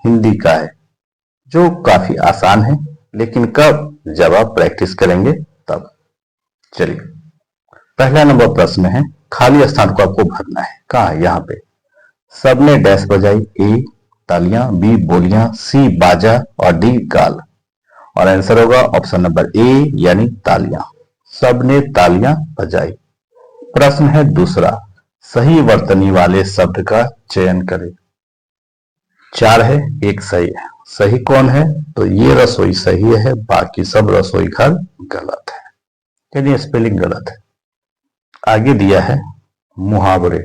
हिंदी का है, जो काफी आसान है, लेकिन कब? जब आप प्रैक्टिस करेंगे तब। चलिए, पहला नंबर प्रश्न है, खाली स्थान को आपको भरना है। कहा? यहाँ पे। सबने डैश बजाई। ए तालियां, बी बोलियां, सी बाजा और डी गाल। और आंसर होगा ऑप्शन नंबर ए यानी तालियां। सबने तालियां बजाई। प्रश्न है दूसरा, सही वर्तनी वाले शब्द का चयन करें। 4 है, एक सही है। सही कौन है? तो ये रसोई सही है, बाकी सब रसोई घर गलत है, यानी स्पेलिंग गलत है। आगे दिया है मुहावरे,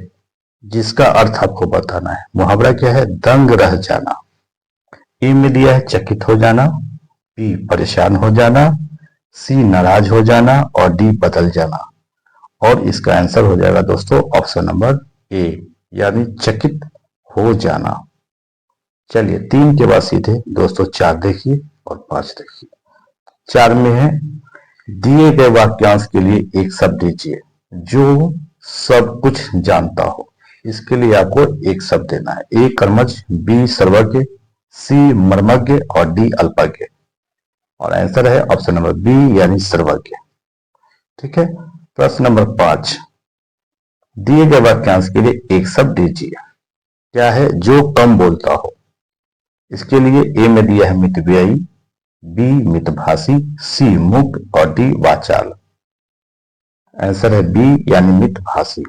जिसका अर्थ आपको बताना है। मुहावरा क्या है? दंग रह जाना। ए में दिया है चकित हो जाना, बी परेशान हो जाना, सी नाराज हो जाना और डी बदल जाना। और इसका आंसर हो जाएगा दोस्तों ऑप्शन नंबर ए यानी चकित हो जाना। चलिए, 3 के बाद सीधे दोस्तों 4 देखिए और 5 देखिए। 4 में है, दिए गए वाक्यांश के लिए एक शब्द दीजिए जो सब कुछ जानता हो। इसके लिए आपको एक शब्द देना है। ए कर्मज, बी सर्वज्ञ, सी मर्मज्ञ और डी अल्पज्ञ। और आंसर है ऑप्शन नंबर बी यानी सर्वज्ञ। ठीक है। प्रश्न नंबर 5, दिए गए वाक्यांश के लिए एक शब्द दीजिए। क्या है? जो कम बोलता हो। इसके लिए ए में दिया है मितव्ययी, बी मितभाषी, सी मूक और डी वाचाल। आंसर है बी यानी मितभाषी।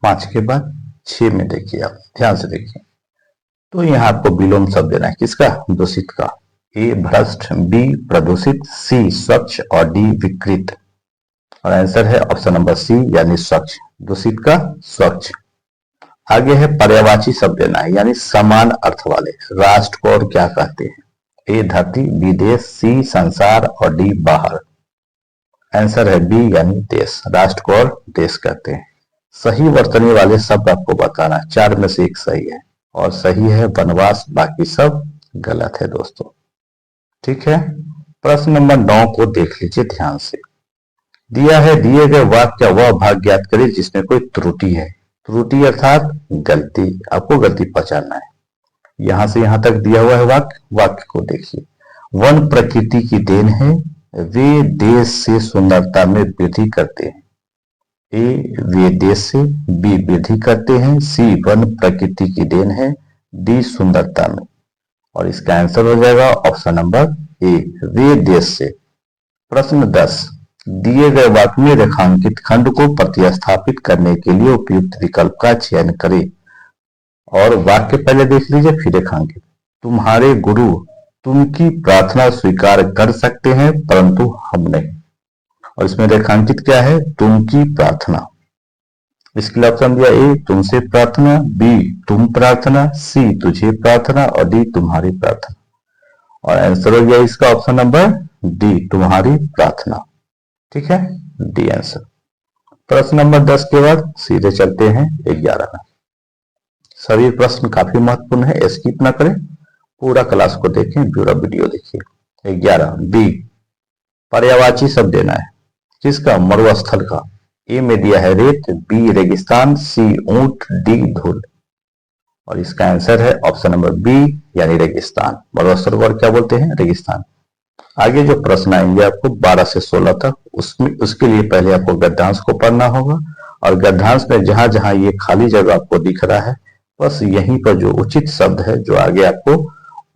5 के बाद 6 में देखिए, आप ध्यान से देखिए। तो यहां आपको विलोम शब्द देना है। किसका? दूषित का। ए भ्रष्ट, बी प्रदूषित, सी स्वच्छ और डी विकृत। और आंसर है ऑप्शन नंबर सी यानी स्वच्छ। दूषित का स्वच्छ। आगे है पर्यायवाची शब्द देना है, यानी समान अर्थ वाले। राष्ट्र को और क्या कहते हैं? ए धरती, बी देश, सी संसार और डी बाहर। आंसर है बी यानी देश। राष्ट्र को और देश कहते हैं। सही वर्तनी वाले शब्द आपको बताना है। 4 में से एक सही है और सही है वनवास, बाकी सब गलत है दोस्तों। ठीक है। प्रश्न नंबर 9 को देख लीजिए ध्यान से। दिया है, दिए गए वाक्य का वह भाग ज्ञात करें जिसमें कोई त्रुटि है। त्रुटि अर्थात गलती, आपको गलती पहचानना है। यहां से यहां तक दिया हुआ है वाक्य को देखिए। वन प्रकृति की देन है, वे देश से सुंदरता में वृद्धि करते हैं। ए वे देश से, बी वृद्धि करते हैं, सी वन प्रकृति की देन है, डी सुंदरता में। और इसका आंसर हो जाएगा ऑप्शन नंबर ए वे देश से। प्रश्न 10, दिए गए वाक्य में रेखांकित खंड को प्रतिस्थापित करने के लिए उपयुक्त विकल्प का चयन करें। और वाक्य पहले देख लीजिए फिर रेखांकित। तुम्हारे गुरु तुमकी प्रार्थना स्वीकार कर सकते हैं परंतु हम नहीं। और इसमें रेखांकित क्या है? तुमकी प्रार्थना। इसके लिए ऑप्शन दिया ए तुमसे प्रार्थना, बी तुम प्रार्थना, सी तुझे प्रार्थना और डी तुम्हारी प्रार्थना। और आंसर हो गया इसका ऑप्शन नंबर डी तुम्हारी प्रार्थना। ठीक है, डी आंसर। प्रश्न नंबर 10 के बाद सीधे चलते हैं 11 में। सभी प्रश्न काफी महत्वपूर्ण है, स्किप ना करें, पूरा क्लास को देखें, पूरा वीडियो देखिए। 11 बी, पर्यायवाची शब्द देना है। किसका? मरुस्थल का। ए में दिया है रेत, बी रेगिस्तान, सी ऊंट, डी धूल। और इसका आंसर है ऑप्शन नंबर बी यानी रेगिस्तान। मरुस्थल को क्या बोलते हैं? रेगिस्तान। आगे जो प्रश्न आएंगे आपको 12 से 16 तक, उसके लिए पहले आपको गद्यांश को पढ़ना होगा। और गद्यांश में जहां जहां ये खाली जगह आपको दिख रहा है, बस यहीं पर जो उचित शब्द है जो आगे आपको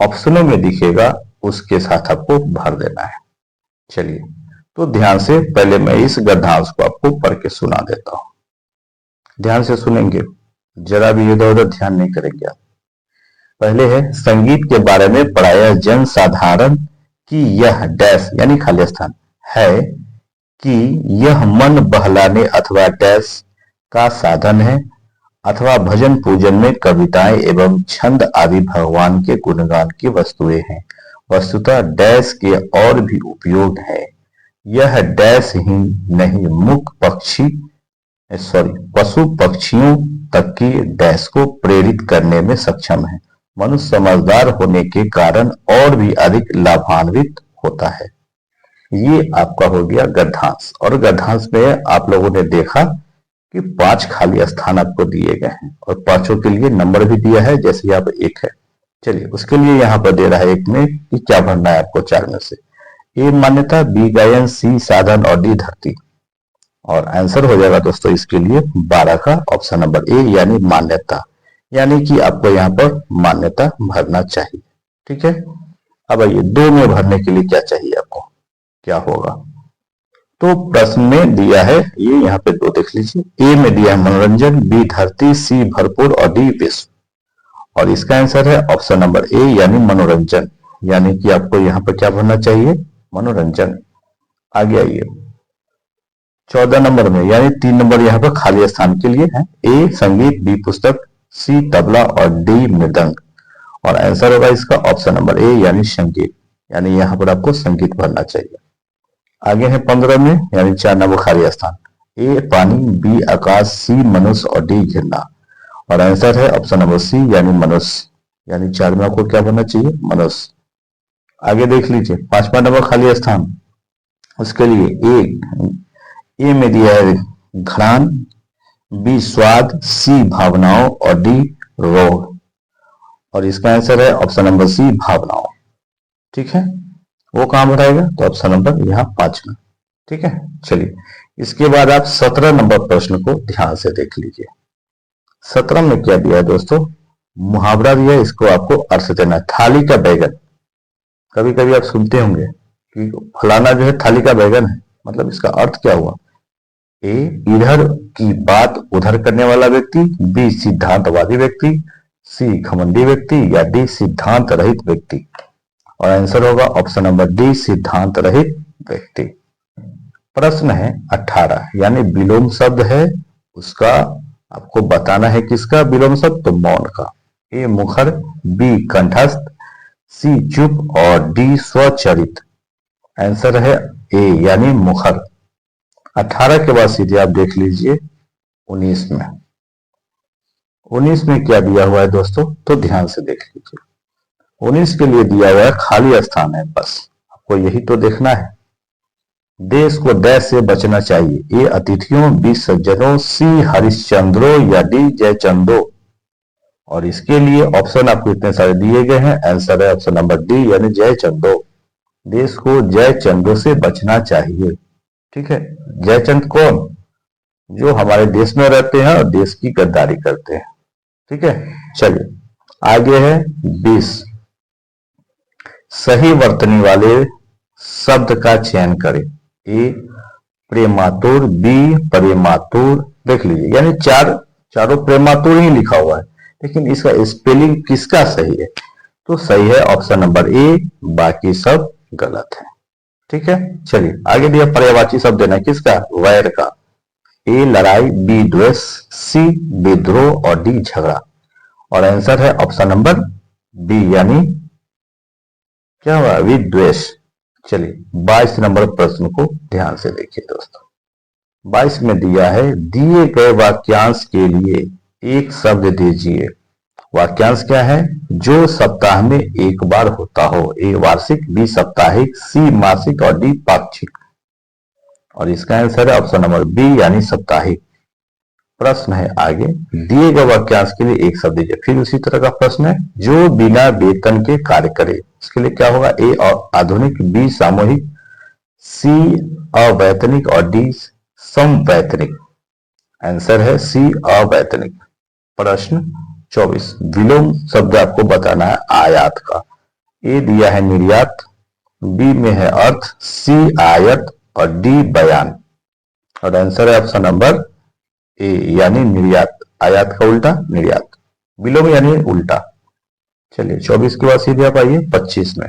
ऑप्शनों में दिखेगा उसके साथ आपको भर देना है। चलिए, तो ध्यान से पहले मैं इस गद्यांश को आपको पढ़ के सुना देता हूं। ध्यान से सुनेंगे, जरा भी इधर उधर ध्यान नहीं करेंगे आप। पहले है, संगीत के बारे में पढ़ाया जन साधारण कि यह डैश यानी खाली स्थान है कि यह मन बहलाने अथवा डैश का साधन है, अथवा भजन पूजन में कविताएं एवं छंद आदि भगवान के गुणगान की वस्तुएं हैं। वस्तुतः डैश के और भी उपयोग है। यह डैश ही नहीं पशु पक्षियों तक की डैश को प्रेरित करने में सक्षम है। मनुष्य समझदार होने के कारण और भी अधिक लाभान्वित होता है। ये आपका हो गया गद्यांश। और गद्यांश में आप लोगों ने देखा कि 5 खाली स्थान आपको दिए गए हैं और 5 के लिए नंबर भी दिया है, जैसे यहाँ पर 1 है, चलिए उसके लिए यहाँ पर दे रहा है एक में कि क्या भरना है आपको चार में से। ए मान्यता, बी गायन, सी साधन और डी धरती। और आंसर हो जाएगा दोस्तों इसके लिए 12 का ऑप्शन नंबर ए यानी मान्यता, यानी कि आपको यहाँ पर मान्यता भरना चाहिए। ठीक है, अब आइए दो में भरने के लिए क्या चाहिए आपको, क्या होगा। तो प्रश्न में दिया है ये, यहाँ पे दो देख लीजिए। ए में दिया है मनोरंजन, बी धरती, सी भरपूर और डी विश्व। और इसका आंसर है ऑप्शन नंबर ए यानी मनोरंजन, यानी कि आपको यहाँ पर क्या भरना चाहिए, मनोरंजन। आगे आइए 14 नंबर में, यानी 3 नंबर यहाँ पर खाली स्थान के लिए है। ए संगीत, बी पुस्तक, सी तबला और डी मृदंग। और आंसर होगा इसका ऑप्शन नंबर ए यानी संगीत, यानी यहाँ पर आपको संगीत भरना चाहिए। आगे है 15 में, यानी 4 नंबर खाली स्थान। ए पानी, बी आकाश, सी मनुष्य और डी घृणा। और आंसर है ऑप्शन नंबर सी यानी मनुष्य, यानी 4 में आपको क्या भरना चाहिए, मनुष्य। आगे देख लीजिए 5वां नंबर खाली स्थान, उसके लिए ए में दिया है घ्राण, बी स्वाद, सी भावनाओं और डी रोग। और इसका आंसर है ऑप्शन नंबर सी भावनाओं। ठीक है, वो कहां भराएगा, तो ऑप्शन नंबर यहाँ 5 में। ठीक है, चलिए इसके बाद आप 17 नंबर प्रश्न को ध्यान से देख लीजिए। 17 में क्या दिया है दोस्तों, मुहावरा दिया है, इसको आपको अर्थ देना है। थाली का बैगन, कभी कभी आप सुनते होंगे कि फलाना जो है थाली का बैगन है, मतलब इसका अर्थ क्या हुआ। ए इधर की बात उधर करने वाला व्यक्ति, बी सिद्धांतवादी व्यक्ति, सी घमंडी व्यक्ति या डी सिद्धांत रहित व्यक्ति। और आंसर होगा ऑप्शन नंबर डी सिद्धांत रहित व्यक्ति। प्रश्न है 18, यानी विलोम शब्द है, उसका आपको बताना है किसका विलोम शब्द, तो मौन का। ए मुखर, बी कंठस्थ, सी चुप और डी स्वचरित। आंसर है ए यानी मुखर। 18 के बाद सीधे आप देख लीजिए 19 में। 19 में क्या दिया हुआ है दोस्तों, तो ध्यान से देख लीजिए। 19 के लिए दिया हुआ है खाली स्थान है, बस आपको यही तो देखना है। देश को डैश से बचना चाहिए। ए अतिथियों, बी सज्जनों, सी हरिश्चंद्रो या डी जयचंदो। और इसके लिए ऑप्शन आपको इतने सारे दिए गए हैं, आंसर है ऑप्शन नंबर डी यानी जयचंदो। देश को जयचंदो से बचना चाहिए। ठीक है, जयचंद कौन, जो हमारे देश में रहते हैं और देश की गद्दारी करते हैं। ठीक है, चलिए आगे है 20, सही वर्तनी वाले शब्द का चयन करें। ए प्रेमातुर, बी प्रेमातुर, देख लीजिए यानी चारों प्रेमातुर ही लिखा हुआ है, लेकिन इसका स्पेलिंग किसका सही है, तो सही है ऑप्शन नंबर ए, बाकी सब गलत है। ठीक है, चलिए आगे दिया पर्यायवाची शब्द देना किसका, वैर का। ए लड़ाई, बी द्वेष, सी विद्रोह और डी झगड़ा। और आंसर है ऑप्शन नंबर बी यानी क्या हुआ, विद्वेष। चलिए 22 नंबर प्रश्न को ध्यान से देखिए दोस्तों। 22 में दिया है दिए गए वाक्यांश के लिए एक शब्द दीजिए। वाक्यांश क्या है, जो सप्ताह में एक बार होता हो। ए वार्षिक, बी साप्ताहिक, सी मासिक और डी पाक्षिक। और इसका आंसर है ऑप्शन नंबर बी यानी साप्ताहिक। प्रश्न है आगे, दिए गए वाक्यांश के लिए एक शब्द दीजिए। फिर उसी तरह का प्रश्न है, जो बिना वेतन के कार्य करे। इसके लिए क्या होगा, ए आधुनिक, बी सामूहिक, सी अवैतनिक और डी समवैतनिक। आंसर है सी अवैतनिक। प्रश्न 24, विलोम शब्द आपको बताना है आयात का। ए दिया है निर्यात, बी में है अर्थ, सी आयत और डी बयान। और आंसर है ऑप्शन नंबर ए यानी निर्यात। आयात का उल्टा निर्यात, विलोम यानी उल्टा। चलिए 24 के बाद सीधे आप आइए 25 में।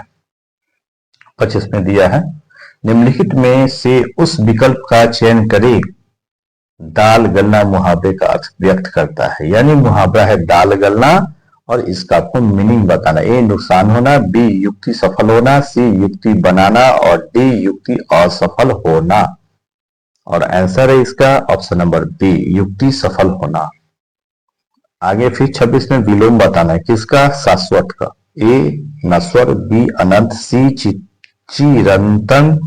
25 में दिया है निम्नलिखित में से उस विकल्प का चयन करें। दाल गलना मुहावरे का अर्थ व्यक्त करता है, यानी मुहावरा है दाल गलना और इसका आपको मीनिंग बताना। ए नुकसान होना, बी युक्ति सफल होना, सी युक्ति बनाना और डी युक्ति असफल होना। और आंसर है इसका ऑप्शन नंबर बी युक्ति सफल होना। आगे फिर 26 में विलोम बताना है किसका, शाश्वत का। ए नश्वर, बी अनंत, सी चिरंतन,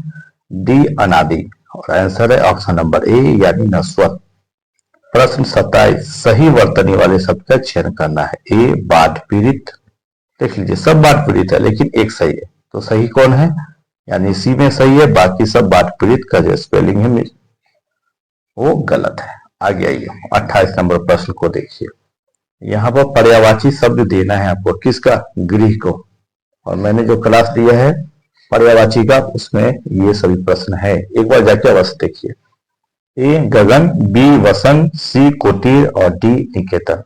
डी अनादि। और आंसर है ऑप्शन नंबर ए यानी नश्वर। प्रश्न 27, सही वर्तनी वाले शब्द का चयन करना है। ए बाढ़ पीड़ित, देख लीजिए सब बाढ़ पीड़ित है लेकिन एक सही है, तो सही कौन है, यानी सी में सही है, बाकी सब बाढ़ पीड़ित का जो स्पेलिंग है वो गलत है। आगे आइए 28 नंबर प्रश्न को देखिए। यहाँ पर पर्यायवाची शब्द देना है आपको, किसका, गृह को, और मैंने जो क्लास दिया है पर्यायवाची का उसमें ये सभी प्रश्न है, एक बार जाके अवश्य देखिए। ए गगन, बी वसंत, सी कुटीर और डी निकेतन।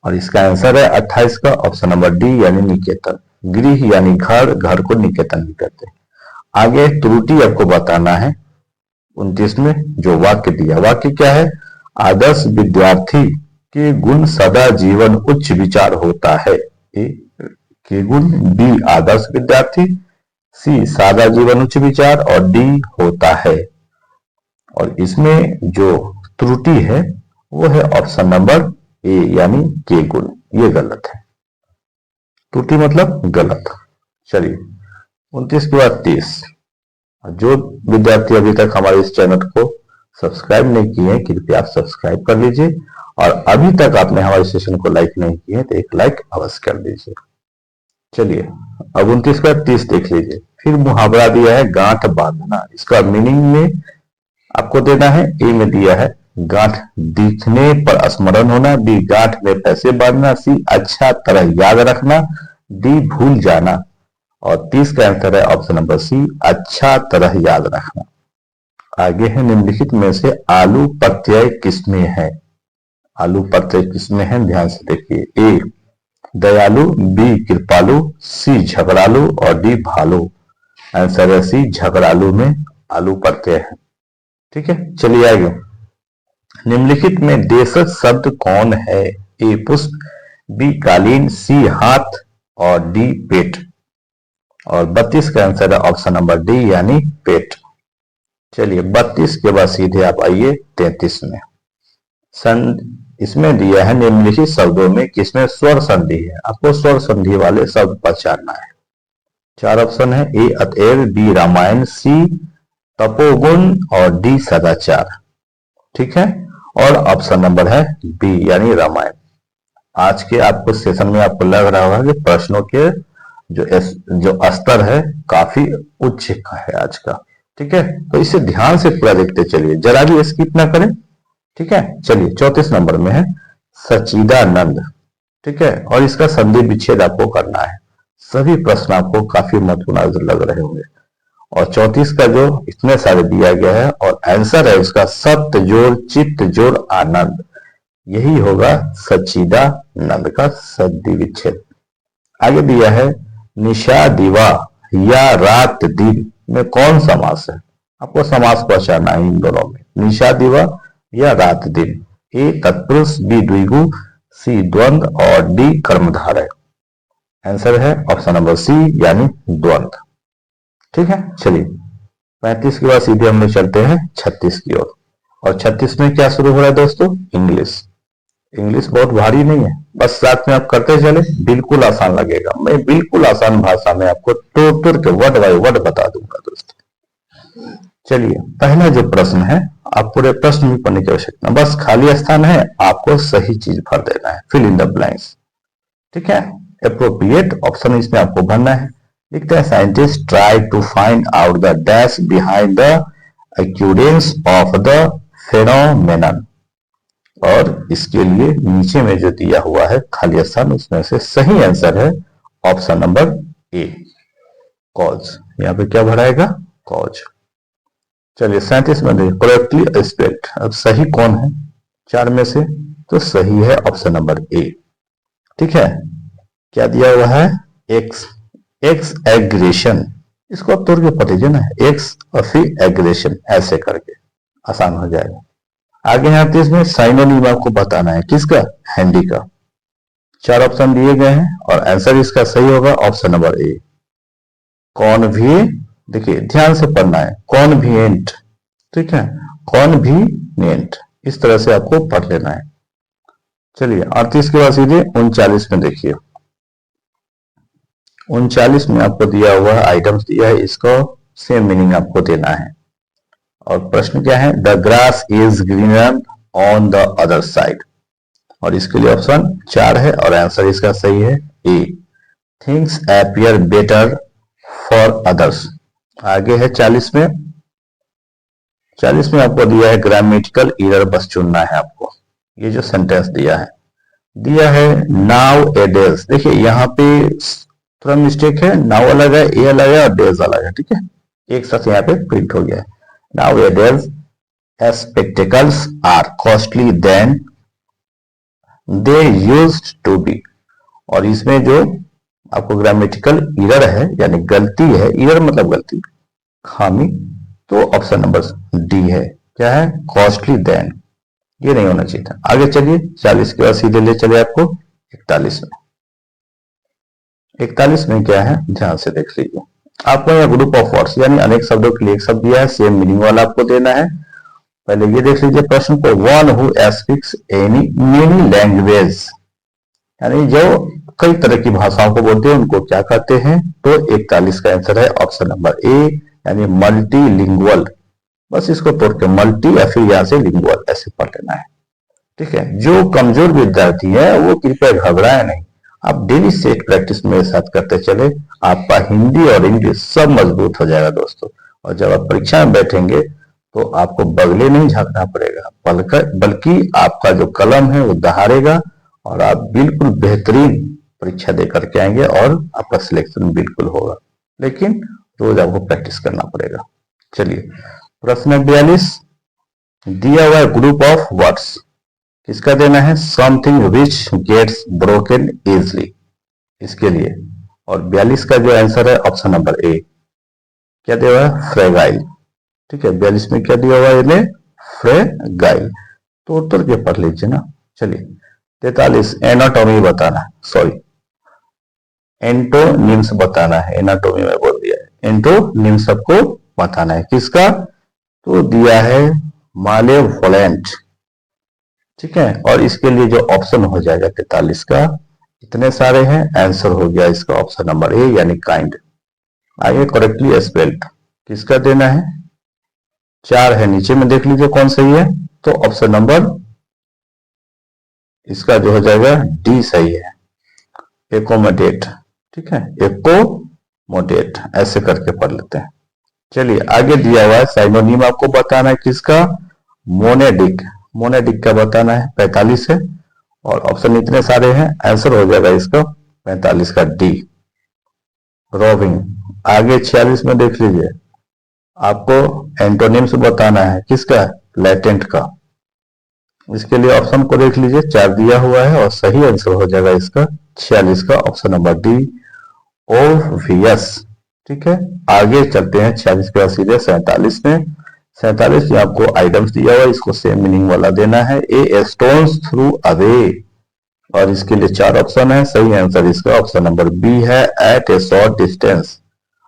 और इसका आंसर है 28 का ऑप्शन नंबर डी यानी निकेतन। गृह यानी घर, घर को निकेतन भी कहते हैं। आगे त्रुटि आपको बताना है 29 में जो वाक्य दिया, वाक्य क्या है, आदर्श विद्यार्थी के गुण सदा जीवन उच्च विचार होता है। ए के गुण, बी आदर्श विद्यार्थी, सी सादा जीवन उच्च विचार और डी होता है। और इसमें जो त्रुटि है वो है ऑप्शन नंबर ए यानी के गुण, ये गलत है। त्रुटि मतलब गलत। चलिए 29 के बाद 30। जो विद्यार्थी अभी तक हमारे इस चैनल को सब्सक्राइब नहीं किए हैं कृपया आप सब्सक्राइब कर लीजिए, और अभी तक आपने हमारे सेशन को लाइक नहीं किए हैं तो एक लाइक अवश्य कर दीजिए। चलिए अब 29 का 30 देख लीजिए। फिर मुहावरा दिया है गांठ बांधना, इसका मीनिंग में आपको देना है। ए में दिया है गांठ दिखने पर स्मरण होना, बी गांठ में पैसे बांधना, सी अच्छा तरह याद रखना, डी भूल जाना। और 30 का आंसर है ऑप्शन नंबर सी अच्छा तरह याद रखना। आगे है निम्नलिखित में से आलू प्रत्यय किसमें है, आलू प्रत्यय किसमें है ध्यान से देखिए। ए दयालु, बी कृपालु, सी झगड़ालू और डी भालू। आंसर है सी झगड़ालू में आलू प्रत्यय है। ठीक है चलिए आगे। निम्नलिखित में देशज शब्द कौन है, ए पुष्प, बी कालीन, सी हाथ और डी पेट। और 32 का आंसर है ऑप्शन नंबर डी यानी पेट। चलिए 32 के बाद सीधे आप आइए 33 में। इसमें दिया है निम्नलिखित शब्दों में किसमें स्वर संधि है, आपको स्वर संधि वाले शब्द पहचानना है। 4 ऑप्शन है, ए अतएव, बी रामायण, सी तपोगुण और डी सदाचार। ठीक है और ऑप्शन नंबर है बी यानी रामायण। आज के आपको सेशन में आपको लग रहा होगा कि प्रश्नों के जो स्तर है काफी उच्च का है आज का। ठीक है तो इसे ध्यान से पूरा देखते चलिए, जरा भी स्किप ना करें। ठीक है चलिए 34 नंबर में है सच्चिदानंद। ठीक है और इसका संधि विच्छेद आपको करना है। सभी प्रश्न आपको काफी महत्वपूर्ण लग रहे होंगे। और 34 का जो इतने सारे दिया गया है और आंसर है इसका सत्य जोड़ चित्त जोड़ आनंद, यही होगा सच्चिदानंद का संधि विच्छेद। आगे दिया है निशा दिवा या रात दिन में कौन समास है, आपको समास पहचानना है इन दोनों में, निशा दिवा या रात दिन। ए तत्पुरुष, बी द्विगु, सी द्वंद और डी कर्मधारय। आंसर है ऑप्शन नंबर सी यानी द्वंद। ठीक है चलिए 35 के बाद सीधे हम लोग चलते हैं 36 की ओर। और 36 में क्या शुरू हो रहा है दोस्तों, इंग्लिश। इंग्लिश बहुत भारी नहीं है, बस साथ में आप करते चले, बिल्कुल आसान लगेगा। मैं बिल्कुल आसान भाषा में आपको तोड़ के वर्ड बाय वर्ड बता दूंगा दोस्तों। चलिए पहला जो प्रश्न है, आप पूरे प्रश्न भी पढ़ने की आवश्यकता, बस खाली स्थान है आपको सही चीज भर देना है, फिल इन द ब्लैंक्स। ठीक है एप्रोप्रिएट ऑप्शन इसमें आपको भरना है। लिखते हैं scientist try to find out the dash behind the occurrence of the phenomenon. और इसके लिए नीचे में जो दिया हुआ है खाली स्थान उसमें से सही आंसर है ऑप्शन नंबर ए कॉज। यहाँ पे क्या भराएगा कॉज। चलिए 37 में देखिए करेक्टली स्पेल्ड, अब सही कौन है 4 में से, तो सही है ऑप्शन नंबर ए। ठीक है क्या दिया हुआ है एक्स, एक्स एग्रेशन, इसको आप तोड़ के पढ़ लीजिए ना, एक्स और फिर एग्रेशन ऐसे करके आसान हो जाएगा। आगे यहाँ 30 में साइनोनिम आपको बताना है किसका, हैंडी का। 4 ऑप्शन दिए गए हैं और आंसर इसका सही होगा ऑप्शन नंबर ए कॉन्वी। देखिए ध्यान से पढ़ना है कॉन्विएंट। ठीक है कॉन्वीनिएंट, इस तरह से आपको पढ़ लेना है। चलिए 38 के बाद सीधे 39 में देखिए। 39 में आपको दिया हुआ आइटम्स दिया है, इसको सेम मीनिंग आपको देना है। और प्रश्न क्या है, the grass is greener on the other side. और इसके लिए ऑप्शन 4 है और आंसर इसका सही है a things appear better for others. आगे है 40 में। 40 में आपको दिया है ग्रामेटिकल एरर, बस चुनना है आपको। ये जो सेंटेंस दिया है नाउ ए डेज। देखिए यहाँ पे थोड़ा मिस्टेक है, नाउ अलग है, ए अलग है और डेज अलग है, ठीक है, एक साथ यहाँ पे प्रिंट हो गया है। Nowadays spectacles are costly than they used to be. और इसमें जो आपको ग्रामेटिकल एरर है यानी गलती है, एरर मतलब गलती, खामी, तो ऑप्शन नंबर डी है। क्या है? कॉस्टली देन, ये नहीं होना चाहिए था। आगे चलिए 40 के बाद सीधे ले चले आपको 41 में। 41 में क्या है, ध्यान से देख लीजिए। आपको यहाँ ग्रुप ऑफ वर्ड्स यानी अनेक शब्दों के लिए एक शब्द दिया है, सेम मीनिंग वाला आपको देना है। पहले ये देख लीजिए प्रश्न को, one who speaks any many language, यानी जो कई तरह की भाषाओं को बोलते हैं उनको क्या कहते हैं? तो 41 का आंसर है ऑप्शन नंबर ए, यानी मल्टीलिंगुअल। बस इसको तोड़ के मल्टी या फिर यहां से लिंगुअल ऐसे पढ़ लेना है, ठीक है। जो कमजोर विद्यार्थी है वो कृपया घबराए नहीं, आप डेली सेट प्रैक्टिस मेरे साथ करते चले, आपका हिंदी और इंग्लिश सब मजबूत हो जाएगा दोस्तों। और जब आप परीक्षा में बैठेंगे तो आपको बगले नहीं झांकना पड़ेगा, बल्कि आपका जो कलम है वो दहाड़ेगा और आप बिल्कुल बेहतरीन परीक्षा दे करके आएंगे और आपका सिलेक्शन बिल्कुल होगा। लेकिन रोज आपको प्रैक्टिस करना पड़ेगा। चलिए प्रश्न 42, दिया हुआ ग्रुप ऑफ वर्ड्स किसका देना है? Something which gets broken easily, इसके लिए। और 42 का जो आंसर है ऑप्शन नंबर ए, क्या दिया हुआ है? फ्रेगाइल, ठीक है। 42 में क्या दिया हुआ है? इन्हें फ्रेगाइल, तो उत्तर के पढ़ लीजिए ना। चलिए 43, एनाटॉमी बताना है, सॉरी एंटोनिम्स बताना है, एनाटॉमी में बोल दिया है, एंटोनिम्स सबको बताना है। किसका? तो दिया है मालेवोलेंट, ठीक है। और इसके लिए जो ऑप्शन हो जाएगा 43 का, इतने सारे हैं, आंसर हो गया इसका ऑप्शन नंबर ए यानी काइंड। आगे करेक्टली स्पेल्ड किसका देना है? 4 है, नीचे में देख लीजिए कौन सही है। तो ऑप्शन नंबर इसका जो हो जाएगा डी सही है, एकोमोडेट, ठीक है, एकोमोडेट ऐसे करके पढ़ लेते हैं। चलिए आगे दिया हुआ है साइनोनिम आपको बताना है, किसका? मोनेडिक, मोनेडिक का बताना है, 45 है। और ऑप्शन इतने सारे हैं, आंसर हो जाएगा इसका 45 का डी, रोविंग। आगे 46 में देख लीजिए, आपको एंटोनिम्स बताना है, किसका? लेटेंट का। इसके लिए ऑप्शन को देख लीजिए, 4 दिया हुआ है और सही आंसर हो जाएगा इसका 46 का ऑप्शन नंबर डी, ओवियस, ठीक है। आगे चलते हैं 46 के बाद सीधे 47 में। 47 में आपको आइटम्स दिया हुआ है, इसको सेम मीनिंग वाला देना है, ए स्टोन्स थ्रू अवे। और इसके लिए 4 ऑप्शन है, सही आंसर इसका ऑप्शन नंबर बी है, एट ए शॉर्ट डिस्टेंस।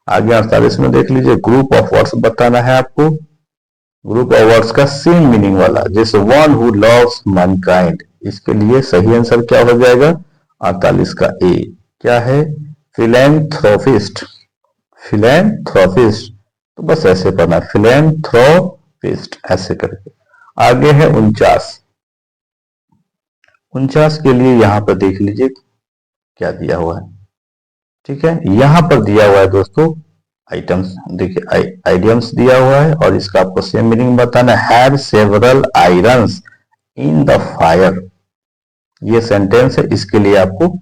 आगे 48 में देख लीजिए, ग्रुप ऑफ वर्ड्स बताना है आपको, ग्रुप ऑफ वर्ड्स का सेम मीनिंग वाला, जैसे वन हु लव्स मैनकाइंड। इसके लिए सही आंसर क्या हो जाएगा? 48 का ए, क्या है? फिलैंथ्रोपिस्ट, फिलैंथ्रोपिस्ट, तो बस ऐसे पढ़ना, फिलैंथ्रोपिस्ट ऐसे करके। आगे है 49, 49 के लिए यहां पर देख लीजिए क्या दिया हुआ है, ठीक है। यहां पर दिया हुआ है दोस्तों आइटम्स, देखिए आइडियम्स दिया हुआ है और इसका आपको सेम मीनिंग बताना है, had several irons in the fire. ये सेंटेंस है, इसके लिए आपको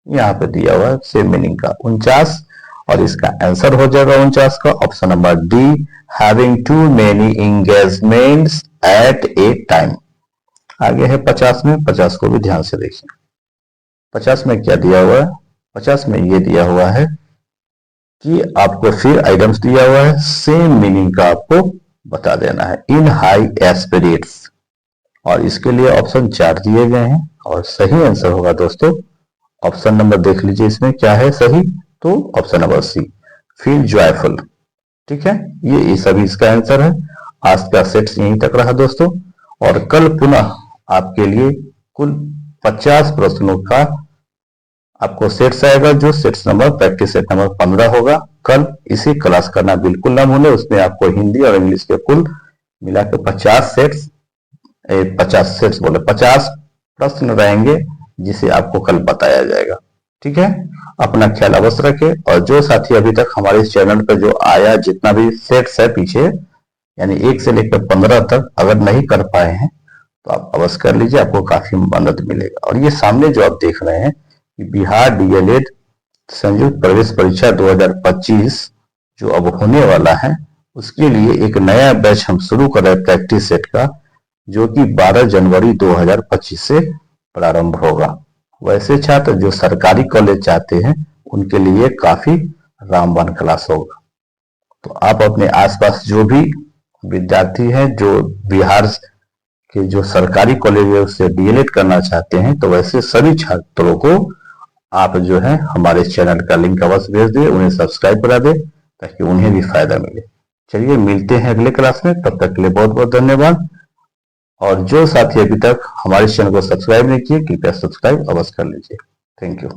यहां पे दिया हुआ है सेम मीनिंग का 49, और इसका आंसर हो जाएगा 49 का option number D, having too many engagements at a time. आगे है 50 में, 50 को भी ध्यान से देखिए। 50 में क्या दिया हुआ है? 50 में ये दिया हुआ है कि आपको फिर आइटम्स दिया हुआ है, सेम मीनिंग का आपको बता देना है, इन हाई एस्पिरिट्स। और इसके लिए ऑप्शन 4 दिए गए हैं और सही आंसर होगा दोस्तों ऑप्शन नंबर, देख लीजिए इसमें क्या है सही, तो option number C, feel joyful, ठीक है। ये सभी इसका आंसर है। आज का सेट्स यहीं तक रहा दोस्तों, और कल पुनः आपके लिए कुल 50 प्रश्नों का आपको सेट्स आएगा, जो sets number practice set number 15 होगा। कल इसी क्लास करना बिल्कुल ना भूले, उसमें आपको हिंदी और इंग्लिश के कुल मिला के 50 सेट्स बोले 50 प्रश्न रहेंगे, जिसे आपको कल बताया जाएगा। ठीक है, अपना ख्याल अवश्य रखें। और जो साथी अभी तक हमारे इस चैनल पर जो आया जितना भी सेट्स है पीछे, यानी 1 से लेकर 15 तक अगर नहीं कर पाए हैं तो आप अवश्य कर लीजिए, आपको काफी मदद मिलेगा। और ये सामने जो आप देख रहे हैं कि बिहार डीएलएड संयुक्त प्रवेश परीक्षा 2025 जो अब होने वाला है, उसके लिए एक नया बैच हम शुरू कर रहे हैं प्रैक्टिस सेट का, जो कि 12 जनवरी 2025 से प्रारंभ होगा। वैसे छात्र जो सरकारी कॉलेज चाहते हैं उनके लिए काफी रामबाण क्लास होगा। तो आप अपने आसपास जो भी विद्यार्थी हैं जो बिहार के जो सरकारी कॉलेज है उससे डीएलएड करना चाहते हैं, तो वैसे सभी छात्रों को आप जो है हमारे चैनल का लिंक अवश्य भेज दें, उन्हें सब्सक्राइब करा दें ताकि उन्हें भी फायदा मिले। चलिए मिलते हैं अगले क्लास में, तब तक के लिए बहुत बहुत धन्यवाद। और जो साथी अभी तक हमारे चैनल को सब्सक्राइब नहीं किए, कृपया सब्सक्राइब अवश्य कर लीजिए। Thank you.